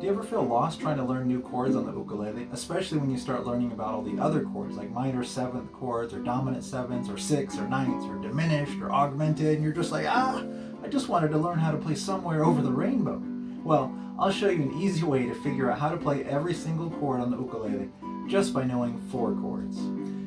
Do you ever feel lost trying to learn new chords on the ukulele, especially when you start learning about all the other chords, like minor seventh chords, or dominant sevenths, or sixths, or ninths, or diminished, or augmented, and you're just like, I just wanted to learn how to play Somewhere Over the Rainbow. Well, I'll show you an easy way to figure out how to play every single chord on the ukulele just by knowing 4 chords.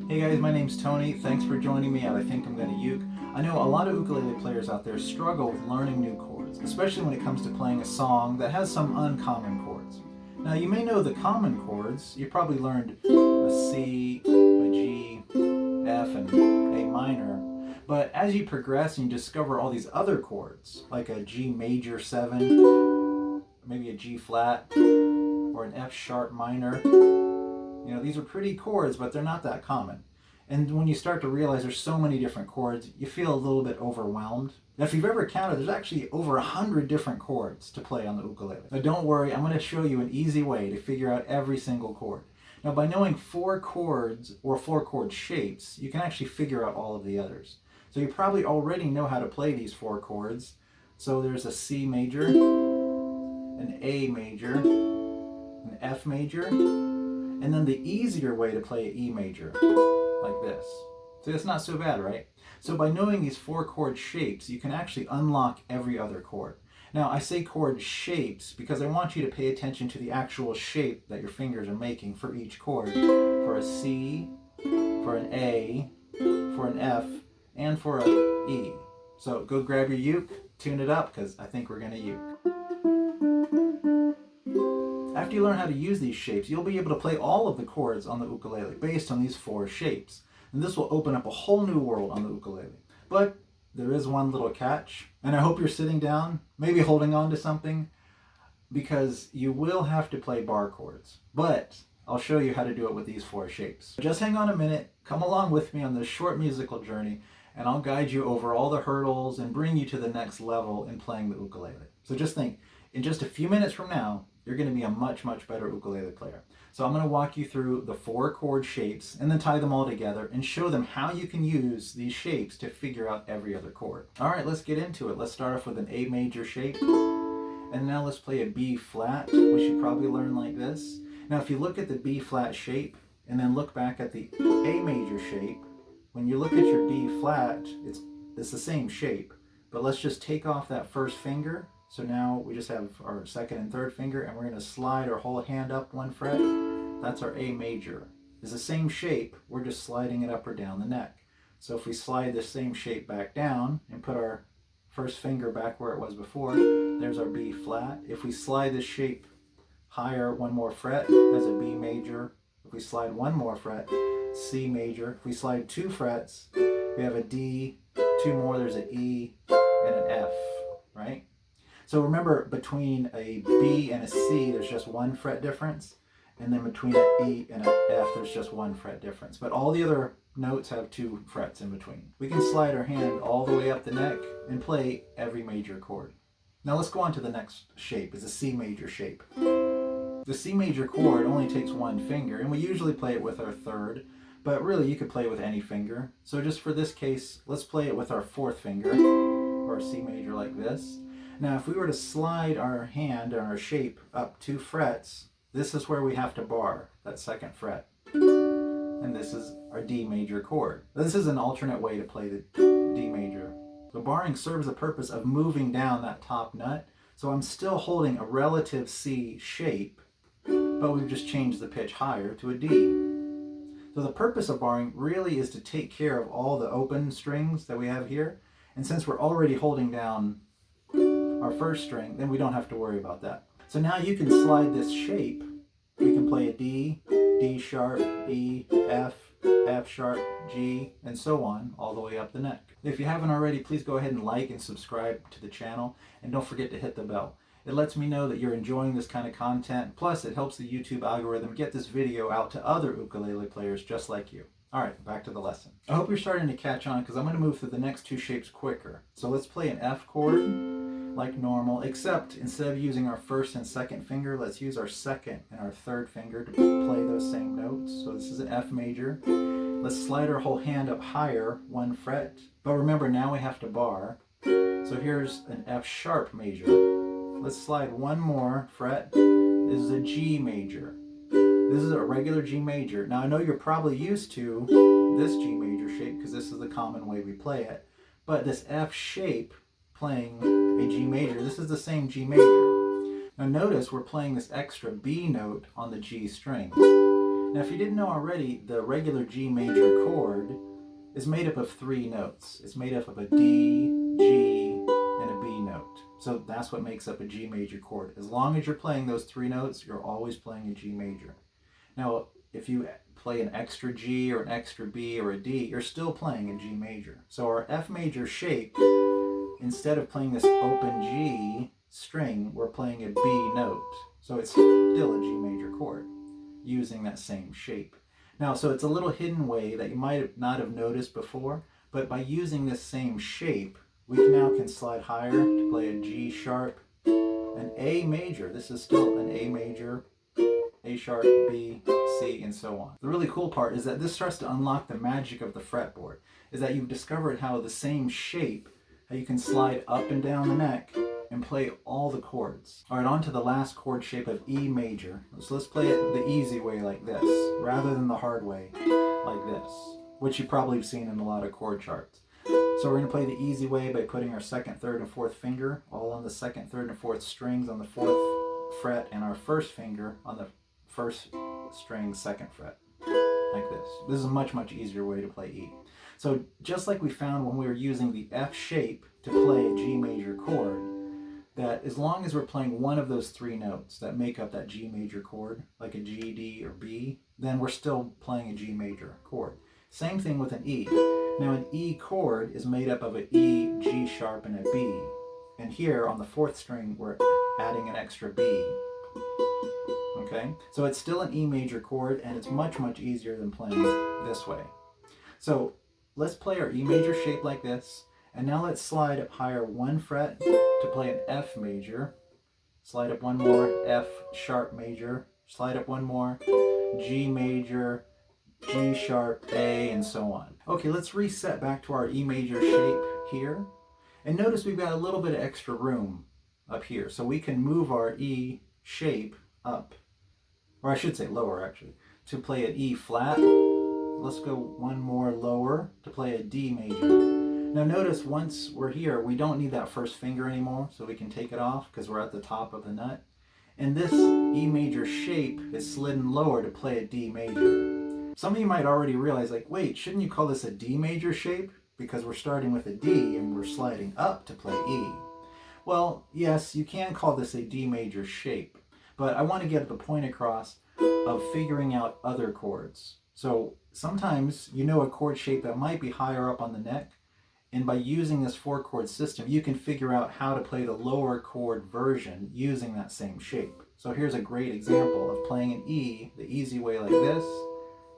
Hey guys, my name's Tony. Thanks for joining me at ImGonnaUke. I know a lot of ukulele players out there struggle with learning new chords, especially when it comes to playing a song that has some uncommon chords. Now you may know the common chords. You probably learned a C, a G, F, and A minor. But as you progress and you discover all these other chords, like a G major 7, maybe a G flat, or an F sharp minor, you know, these are pretty chords, but they're not that common. And when you start to realize there's so many different chords, you feel a little bit overwhelmed. Now, if you've ever counted, there's actually over 100 different chords to play on the ukulele. Now don't worry, I'm going to show you an easy way to figure out every single chord. Now by knowing 4 chords or 4 chord shapes, you can actually figure out all of the others. So you probably already know how to play these 4 chords. So there's a C major, an A major, an F major, and then the easier way to play an E major, like this. So it's not so bad, right? So by knowing these 4 chord shapes, you can actually unlock every other chord. Now I say chord shapes because I want you to pay attention to the actual shape that your fingers are making for each chord. For a C, for an A, for an F, and for an E. So go grab your uke, tune it up, because I think we're gonna uke. After you learn how to use these shapes, you'll be able to play all of the chords on the ukulele based on these 4 shapes. And this will open up a whole new world on the ukulele. But there is one little catch, and I hope you're sitting down, maybe holding on to something, because you will have to play bar chords. But I'll show you how to do it with these 4 shapes. Just hang on a minute, come along with me on this short musical journey, and I'll guide you over all the hurdles and bring you to the next level in playing the ukulele. So just think, in just a few minutes from now, you're going to be a much, much better ukulele player. So I'm going to walk you through the 4 chord shapes and then tie them all together and show them how you can use these shapes to figure out every other chord. All right, let's get into it. Let's start off with an A major shape. And now let's play a B flat, which you probably learn like this. Now if you look at the B flat shape and then look back at the A major shape, when you look at your B flat, it's the same shape. But let's just take off that first finger. So now we just have our second and third finger, and we're going to slide our whole hand up 1 fret. That's our A major. It's the same shape, we're just sliding it up or down the neck. So if we slide the same shape back down and put our first finger back where it was before, there's our B flat. If we slide this shape higher 1 more fret, there's a B major. If we slide 1 more fret, C major. If we slide 2 frets, we have a D, 2 more, there's an E, and an F, right? So remember, between a B and a C, there's just 1 fret difference. And then between an E and an F, there's just 1 fret difference. But all the other notes have 2 frets in between. We can slide our hand all the way up the neck and play every major chord. Now let's go on to the next shape. It's a C major shape. The C major chord only takes 1 finger, and we usually play it with our third. But really, you could play it with any finger. So just for this case, let's play it with our 4th finger, or a C major like this. Now if we were to slide our hand or our shape up 2 frets, this is where we have to bar that 2nd fret. And this is our D major chord. This is an alternate way to play the D major. So barring serves the purpose of moving down that top nut. So I'm still holding a relative C shape, but we've just changed the pitch higher to a D. So the purpose of barring really is to take care of all the open strings that we have here. And since we're already holding down our first string, then we don't have to worry about that. So now you can slide this shape. We can play a D, D sharp, E, F, F sharp, G, and so on, all the way up the neck. If you haven't already, please go ahead and like and subscribe to the channel, and don't forget to hit the bell. It lets me know that you're enjoying this kind of content, plus it helps the YouTube algorithm get this video out to other ukulele players just like you. All right, back to the lesson. I hope you're starting to catch on, because I'm going to move through the next 2 shapes quicker. So let's play an F chord like normal, except instead of using our 1st and 2nd finger, let's use our 2nd and our 3rd finger to play those same notes. So this is an F major. Let's slide our whole hand up higher 1 fret. But remember, now we have to bar. So here's an F sharp major. Let's slide 1 more fret is a G major. This is a regular G major. Now I know you're probably used to this G major shape because this is the common way we play it. But this F shape playing a G major, this is the same G major. Now notice we're playing this extra B note on the G string. Now if you didn't know already, the regular G major chord is made up of 3 notes. It's made up of a D, G, and a B note. So that's what makes up a G major chord. As long as you're playing those 3 notes, you're always playing a G major. Now, if you play an extra G or an extra B or a D, you're still playing a G major. So our F major shape, instead of playing this open G string, we're playing a B note. So it's still a G major chord using that same shape. Now, so it's a little hidden way that you might not have noticed before, but by using this same shape, we now can slide higher to play a G sharp, an A major. This is still an A major, A sharp, B, C, and so on. The really cool part is that this starts to unlock the magic of the fretboard, is that you've discovered how the same shape, how you can slide up and down the neck and play all the chords. All right, on to the last chord shape of E major. So let's play it the easy way like this, rather than the hard way like this, which you probably have seen in a lot of chord charts. So we're going to play the easy way by putting our 2nd, 3rd, and 4th finger all on the 2nd, 3rd, and 4th strings on the 4th fret, and our 1st finger on the 1st string 2nd fret, like this. This is a much, much easier way to play E. So just like we found when we were using the F shape to play a G major chord, that as long as we're playing one of those 3 notes that make up that G major chord, like a G, D, or B, then we're still playing a G major chord. Same thing with an E. Now an E chord is made up of an E, G sharp, and a B. And here on the 4th string, we're adding an extra B. Okay? So it's still an E major chord, and it's much, much easier than playing this way. So let's play our E major shape like this, and now let's slide up higher 1 fret to play an F major, slide up 1 more, F sharp major, slide up 1 more, G major, G sharp, A, and so on. Okay, let's reset back to our E major shape here. And notice we've got a little bit of extra room up here. So we can move our E shape up, or I should say lower actually, to play an E flat. Let's go 1 more lower to play a D major. Now notice once we're here, we don't need that 1st finger anymore, so we can take it off because we're at the top of the nut. And this E major shape is slidden lower to play a D major. Some of you might already realize, like, wait, shouldn't you call this a D major shape? Because we're starting with a D and we're sliding up to play E. Well, yes, you can call this a D major shape, but I want to get the point across of figuring out other chords. So sometimes you know a chord shape that might be higher up on the neck, and by using this 4-chord system, you can figure out how to play the lower chord version using that same shape. So here's a great example of playing an E the easy way like this,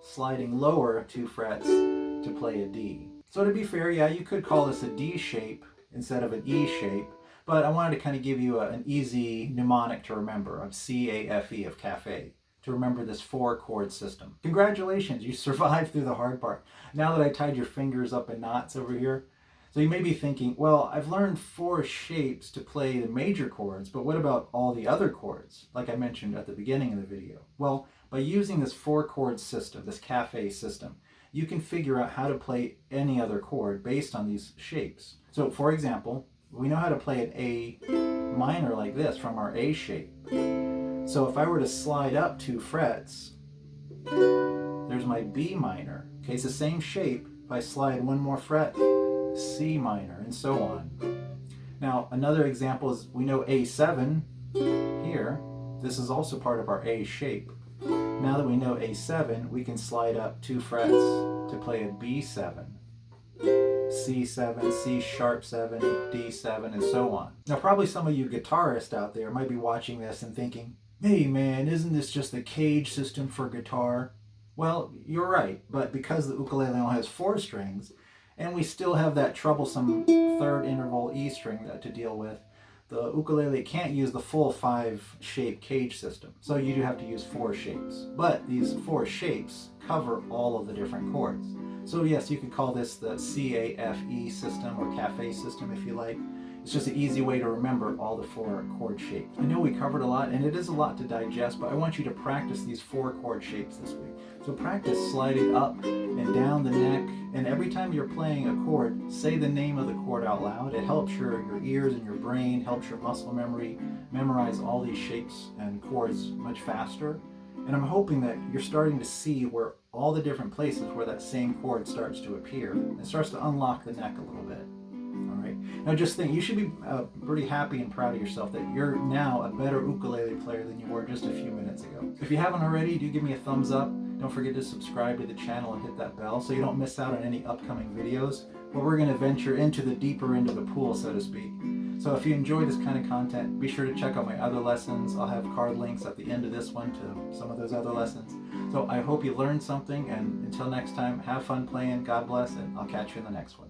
sliding lower 2 frets to play a D. So to be fair, yeah, you could call this a D shape instead of an E shape, but I wanted to kind of give you an easy mnemonic to remember of C-A-F-E, of cafe, to remember this 4-chord system. Congratulations, you survived through the hard part. Now that I tied your fingers up in knots over here, so you may be thinking, well, I've learned 4 shapes to play the major chords, but what about all the other chords, like I mentioned at the beginning of the video? Well, by using this 4-chord system, this cafe system, you can figure out how to play any other chord based on these shapes. So for example, we know how to play an A minor like this from our A shape. So if I were to slide up 2 frets, there's my B minor. Okay, it's the same shape. If I slide 1 more fret, C minor, and so on. Now, another example is we know A7 here. This is also part of our A shape. Now that we know A7, we can slide up 2 frets to play a B7, C7, C sharp 7, D7, and so on. Now, probably some of you guitarists out there might be watching this and thinking, hey man, isn't this just the cage system for guitar? Well, you're right, but because the ukulele only has 4 strings, and we still have that troublesome 3rd interval E string to deal with, the ukulele can't use the full 5-shape cage system. So you do have to use 4 shapes. But these 4 shapes cover all of the different chords. So yes, you could call this the C-A-F-E system, or cafe system if you like. It's just an easy way to remember all the 4 chord shapes. I know we covered a lot, and it is a lot to digest, but I want you to practice these 4 chord shapes this week. So practice sliding up and down the neck, and every time you're playing a chord, say the name of the chord out loud. It helps your ears and your brain, helps your muscle memory memorize all these shapes and chords much faster. And I'm hoping that you're starting to see where all the different places where that same chord starts to appear. It starts to unlock the neck a little bit. All right. Now just think, you should be pretty happy and proud of yourself that you're now a better ukulele player than you were just a few minutes ago. If you haven't already, do give me a thumbs up. Don't forget to subscribe to the channel and hit that bell so you don't miss out on any upcoming videos where we're going to venture into the deeper end of the pool, so to speak. So if you enjoy this kind of content, be sure to check out my other lessons. I'll have card links at the end of this one to some of those other lessons. So I hope you learned something, and until next time, have fun playing, God bless, and I'll catch you in the next one.